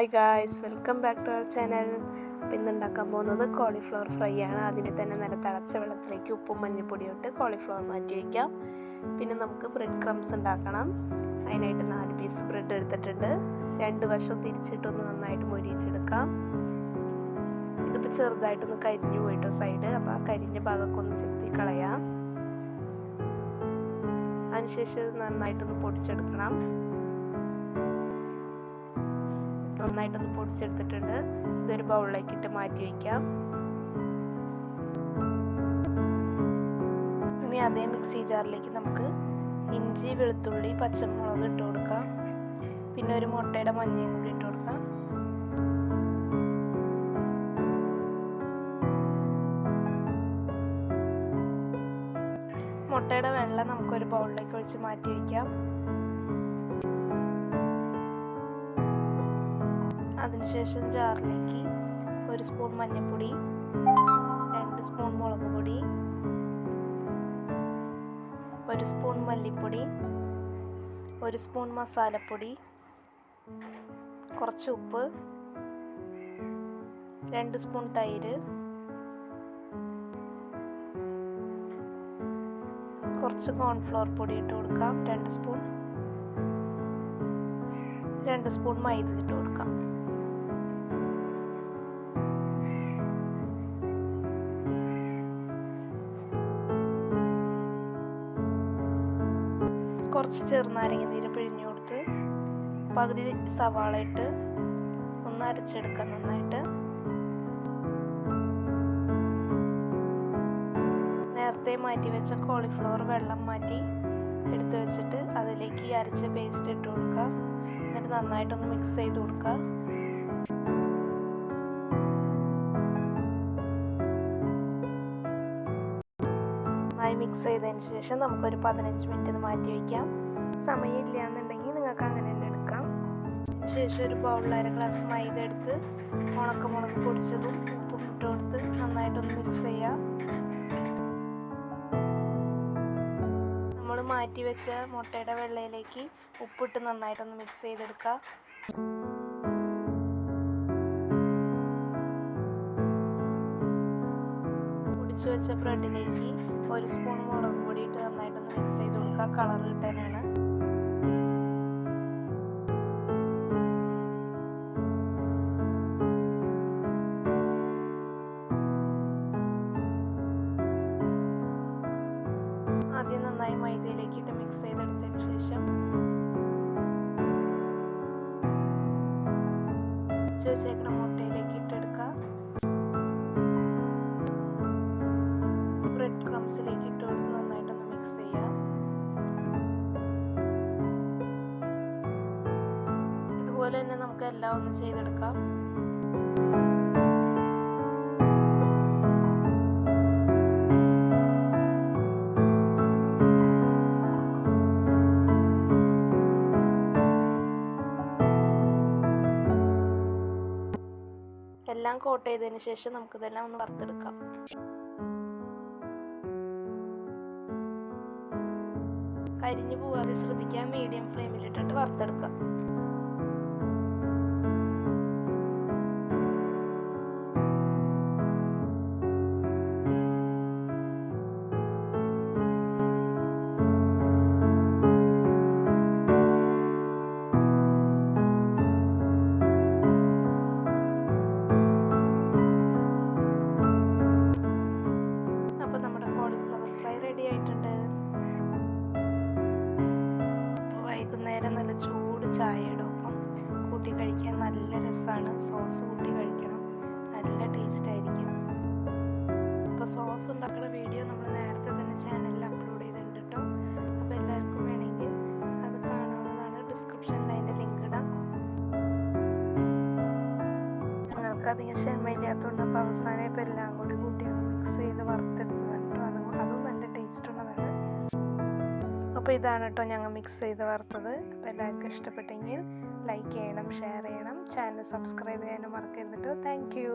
Hi guys, welcome back to our channel. ഇന്നുണ്ടാക്കാൻ പോകുന്നത് cauliflower fry ആണ്. അതിന് തന്നെ നല്ല തിളച്ച വെള്ളത്തിലേക്ക് ഉപ്പും മഞ്ഞൾപ്പൊടിയും ഇട്ട് കോളിഫ്ലവർ മാറ്റി വയ്ക്കാം. പിന്നെ നമുക്ക് ബ്രെഡ് ക്രംസ് ഉണ്ടാക്കണം. അതിനായിട്ട് 4 പീസ് ബ്രെഡ് എടുത്തിട്ടുണ്ട്. 2 വശവും തിരിച്ചിട്ടൊന്ന് നന്നായിട്ട് മൊരിയിച്ചെടുക്കാം. ഇതിപ്പോൾ ചെറുതായിട്ടൊന്ന് കരിഞ്ഞു പോയിട്ടോ സൈഡ്, അപ്പോൾ ആ കരിഞ്ഞ ഭാഗമൊക്കെ ഒന്ന് ചെത്തി കളയാം. അതിനുശേഷം നന്നായിട്ടൊന്ന് പൊടിച്ചെടുക്കണം. നന്നായിട്ടൊന്ന് പൊടിച്ചെടുത്തിട്ടുണ്ട്. ഇതൊരു ബൗളിലേക്ക് ഇട്ട് മാറ്റി വയ്ക്കാം. ഇനി അതേ മിക്സി ജാറിലേക്ക് നമുക്ക് ഇഞ്ചി, വെളുത്തുള്ളി, പച്ചമുളക് ഇട്ട് കൊടുക്കാം. പിന്നെ ഒരു മുട്ടയുടെ മഞ്ഞയും കൂടി ഇട്ട് കൊടുക്കാം. മുട്ടയുടെ വെള്ളം നമുക്കൊരു ബൗളിലേക്ക് ഒഴിച്ച് മാറ്റി വയ്ക്കാം. അതിനുശേഷം ജാറിലേക്ക് 1 സ്പൂൺ മഞ്ഞൾപ്പൊടി, 2 സ്പൂൺ മുളക് പൊടി, 1 സ്പൂൺ മല്ലിപ്പൊടി, 1 സ്പൂൺ മസാലപ്പൊടി, കുറച്ച് ഉപ്പ്, 2 സ്പൂൺ തൈര്, കുറച്ച് കോൺഫ്ലവർ പൊടി ഇട്ട് കൊടുക്കാം. 2 സ്പൂൺ മൈദ ഇട്ട് കൊടുക്കാം. കുറച്ച് ചെറുനാരങ്ങ നീര് പിഴിഞ്ഞു കൊടുത്ത് പകുതി സവാള ഇട്ട് ഒന്ന് അരച്ചെടുക്കാം നന്നായിട്ട്. നേരത്തെ മാറ്റി വെച്ച കോളിഫ്ലവർ വെള്ളം മാറ്റി എടുത്ത് വെച്ചിട്ട് അതിലേക്ക് ഈ അരച്ച പേസ്റ്റ് ഇട്ട് കൊടുക്കുക. എന്നിട്ട് നന്നായിട്ടൊന്ന് മിക്സ് ചെയ്ത് കൊടുക്കുക. മിക്സ് ചെയ്തതിന് ശേഷം നമുക്കൊരു 15 മിനിറ്റ് മാറ്റി വയ്ക്കാം. സമയമില്ല എന്നുണ്ടെങ്കിൽ നിങ്ങൾക്ക് അങ്ങനെ തന്നെ എടുക്കാം. ശേഷം ഒരു ബൗളിൽ 1/2 ഗ്ലാസ് മൈദ എടുത്ത് ഉണക്കമുളക് പൊടിച്ചതും ഉപ്പും ഇട്ട് കൊടുത്ത് നന്നായിട്ടൊന്ന് മിക്സ് ചെയ്യുക. നമ്മൾ മാറ്റി വെച്ച മുട്ടയുടെ വെള്ളയിലേക്ക് ഉപ്പിട്ട് നന്നായിട്ടൊന്ന് മിക്സ് ചെയ്തെടുക്കുക. പൊടിച്ചു വെച്ച ബ്രെഡിലേക്ക് 1 സ്പൂൺ മുളക് പൊടി ഇട്ട് നന്നായിട്ടൊന്ന് മിക്സ് ചെയ്ത് കൊടുക്കുക. കളർ കിട്ടാനാണ്. ആദ്യം നന്നായി മൈദയിലേക്ക് ഇട്ട് മിക്സ് ചെയ്തെടുത്തതിന് ശേഷം വെച്ചേക്കുന്ന മുട്ടയിലേക്ക് ഇട്ടെടുക്കുക. ബ്രെഡ് ക്രംസിലേക്ക് ഇട്ട് കൊടുത്ത് നന്നായിട്ടൊന്ന് മിക്സ് ചെയ്യുക. ഇതുപോലെ തന്നെ നമുക്ക് എല്ലാം ഒന്ന് ചെയ്തെടുക്കാം. എല്ലാം കോട്ട് ചെയ്തതിന് ശേഷം നമുക്കിതെല്ലാം ഒന്ന് വറുത്തെടുക്കാം. കരിഞ്ഞു പോവാതെ ശ്രദ്ധിക്കാൻ മീഡിയം ഫ്ലെയിമിലിട്ടിട്ട് വറുത്തെടുക്കാം. അപ്പോൾ നമ്മുടെ കോളിഫ്ലവർ ഫ്രൈ റെഡി ആയിട്ടുണ്ട്. വൈകുന്നേരം നല്ല ചൂട് ചായയുടെ ഒപ്പം കൂട്ടി കഴിക്കാൻ നല്ല രസമാണ്. സോസ് കൂട്ടി കഴിക്കണം, നല്ല ടേസ്റ്റ് ആയിരിക്കും. അപ്പോൾ സോസ് ഉണ്ടാക്കുന്ന വീഡിയോ നമ്മൾ നേരത്തെ തന്നെ ചാനലിൽ അപ്ലോഡ് ചെയ്തിട്ടുണ്ട് കേട്ടോ. അപ്പോൾ എല്ലാവർക്കും വേണമെങ്കിൽ അത് കാണാവുന്നതാണ്. ഡിസ്ക്രിപ്ഷനിൽ അതിൻ്റെ ലിങ്ക് ഇടാം. ഞങ്ങൾക്ക് അധികം ക്ഷമയില്ലാത്തതുകൊണ്ട് അപ്പോൾ അവസാനം ഇപ്പോൾ എല്ലാം കൂടി കൂട്ടി ഒന്ന് മിക്സ് ചെയ്ത് വറുത്തെടുത്തതാണ് കേട്ടോ. അതും നല്ല ടേസ്റ്റ് ഉള്ളതാണ്. അപ്പോൾ ഇതാണ് കേട്ടോ ഞങ്ങൾ മിക്സ് ചെയ്ത് വറുത്തത്. അപ്പോൾ എല്ലാവർക്കും ഇഷ്ടപ്പെട്ടെങ്കിൽ ലൈക്ക് ചെയ്യണം, ഷെയർ ചെയ്യണം, ചാനൽ സബ്സ്ക്രൈബ് ചെയ്യാനും മറക്കരുത് കേട്ടോ. Thank you.